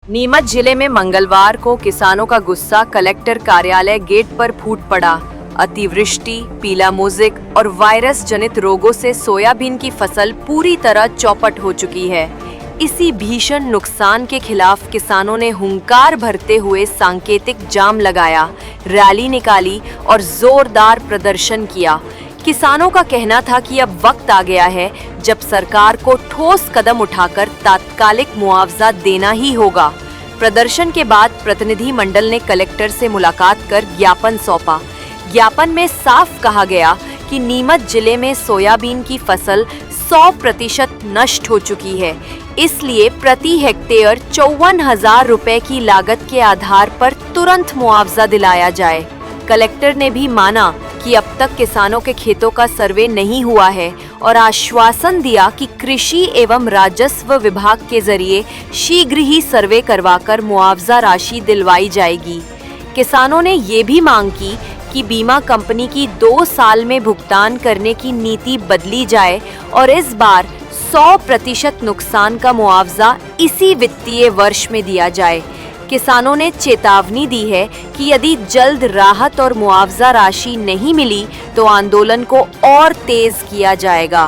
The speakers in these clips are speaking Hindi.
नीमच जिले में मंगलवार को किसानों का गुस्सा कलेक्टर कार्यालय गेट पर फूट पड़ा। अतिवृष्टि, पीला मोज़ेक और वायरस जनित रोगों से सोयाबीन की फसल पूरी तरह चौपट हो चुकी है। इसी भीषण नुकसान के खिलाफ किसानों ने हुंकार भरते हुए सांकेतिक जाम लगाया, रैली निकाली और जोरदार प्रदर्शन किया। किसानों का कहना था कि अब वक्त आ गया है जब सरकार को ठोस कदम उठाकर तात्कालिक मुआवजा देना ही होगा। प्रदर्शन के बाद प्रतिनिधि मंडल ने कलेक्टर से मुलाकात कर ज्ञापन सौंपा। ज्ञापन में साफ कहा गया कि नीमच जिले में सोयाबीन की फसल 100% नष्ट हो चुकी है, इसलिए प्रति हेक्टेयर 54,000 रुपए की लागत के आधार पर तुरंत मुआवजा दिलाया जाए। कलेक्टर ने भी माना कि अब तक किसानों के खेतों का सर्वे नहीं हुआ है और आश्वासन दिया कि कृषि एवं राजस्व विभाग के जरिए शीघ्र ही सर्वे करवाकर मुआवजा राशि दिलवाई जाएगी। किसानों ने ये भी मांग की कि बीमा कंपनी की 2 साल में भुगतान करने की नीति बदली जाए और इस बार 100% नुकसान का मुआवजा इसी वित्तीय वर्ष में दिया जाए। किसानों ने चेतावनी दी है कि यदि जल्द राहत और मुआवजा राशि नहीं मिली तो आंदोलन को और तेज किया जाएगा।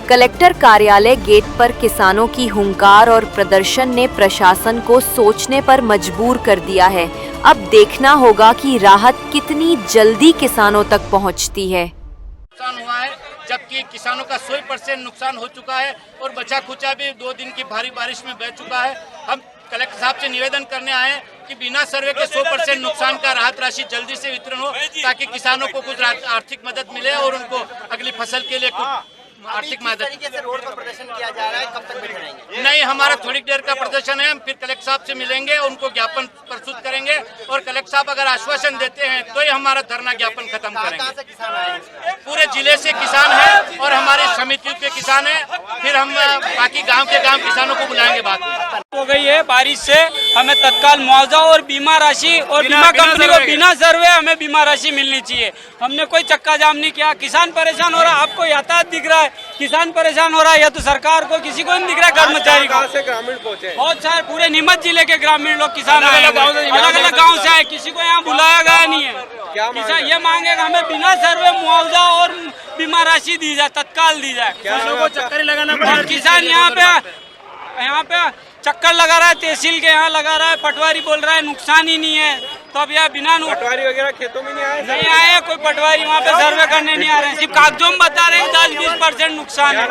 कलेक्टर कार्यालय गेट पर किसानों की हुंकार और प्रदर्शन ने प्रशासन को सोचने पर मजबूर कर दिया है। अब देखना होगा कि राहत कितनी जल्दी किसानों तक पहुंचती है। नुकसान हुआ है, जबकि किसानों का 100% नुकसान हो चुका है और बचा खुचा भी 2 दिन की भारी बारिश में बह चुका है। हम कलेक्टर साहब से निवेदन करने आए कि बिना सर्वे के 100% नुकसान का राहत राशि जल्दी से वितरण हो, ताकि किसानों को कुछ आर्थिक मदद मिले और उनको अगली फसल के लिए कुछ आर्थिक मदद। तरीके से रोड पर प्रदर्शन किया जा रहा है, कब तक बैठे रहेंगे? नहीं, हमारा थोड़ी देर का प्रदर्शन है, हम फिर कलेक्टर साहब से मिलेंगे, उनको ज्ञापन प्रस्तुत करेंगे और कलेक्टर साहब अगर आश्वासन देते हैं तो ही हमारा धरना ज्ञापन खत्म कहाँ करेंगे। से किसान आए हैं? पूरे जिले से किसान हैं और हमारे समितियों के किसान हैं, फिर हम बाकी गांव के किसानों को बुलाएंगे। बात हो गई है बारिश से, हमें तत्काल मुआवजा और बीमा राशि और बीमा कंपनी को बिना सर्वे हमें बीमा राशि मिलनी चाहिए। हमने कोई चक्का जाम नहीं किया। किसान परेशान हो रहा है, आपको यातायात दिख रहा है, किसान परेशान हो रहा है, या तो सरकार को किसी को नहीं दिख रहा है, कर्मचारी को। से ग्रामीण पहुंचे बहुत सारे पूरे नीमच जिले के ग्रामीण लोग किसान अलग अलग गाँव से आए, किसी को यहाँ बुलाया गया नहीं है। किसान ये मांगेगा हमें बिना सर्वे मुआवजा और बीमा राशि दी जाए, तत्काल दी जाए। चक्कर लगाना और किसान यहाँ पे चक्कर लगा रहा है, तहसील के यहाँ लगा रहा है, पटवारी बोल रहा है नुकसान ही नहीं है। तो अब यहाँ बिना पटवारी वगैरह खेतों में नहीं आए, कोई पटवारी वहाँ पे सर्वे करने नहीं आ रहे हैं, सिर्फ कागजों में बता रहे हैं 10-20% नुकसान है।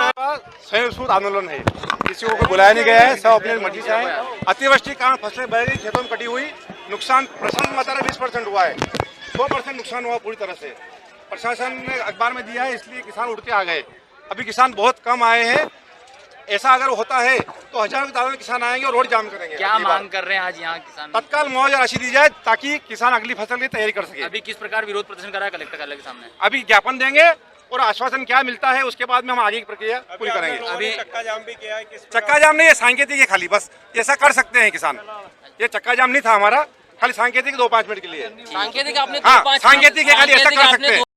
संयुक्त आंदोलन है, किसी को बुलाया नहीं गया है, सब अपनी मर्जी से आए। अतिवृष्टि के कारण फसलें बह गई, खेतों में कटी हुई, नुकसान प्रशासन बता रहा 20% हुआ है, 100% नुकसान हुआ पूरी तरह से। प्रशासन ने अखबार में दिया है, इसलिए किसान उठ के आ गए। अभी किसान बहुत कम आए हैं। ऐसा अगर होता है तो हजारों की तादाद में किसान आएंगे और रोड जाम करेंगे। क्या मांग कर रहे हैं आज यहाँ किसान? तत्काल मुआवजा राशि दी जाए ताकि किसान अगली फसल की तैयारी कर सके। अभी किस प्रकार विरोध प्रदर्शन कर रहा है कलेक्टर कार्यालय के सामने? अभी ज्ञापन देंगे और आश्वासन क्या मिलता है उसके बाद में हम आगे की प्रक्रिया पूरी करेंगे। अभी चक्का जाम भी किया है? चक्का जाम नहीं, ये सांकेतिक है खाली, बस ऐसा कर सकते हैं किसान। ये चक्का जाम नहीं था हमारा, खाली सांकेतिक 2-5 मिनट के लिए। सांकेतिक आपने हाँ, सांकेतिक है, खाली ऐसा कर सकते हैं।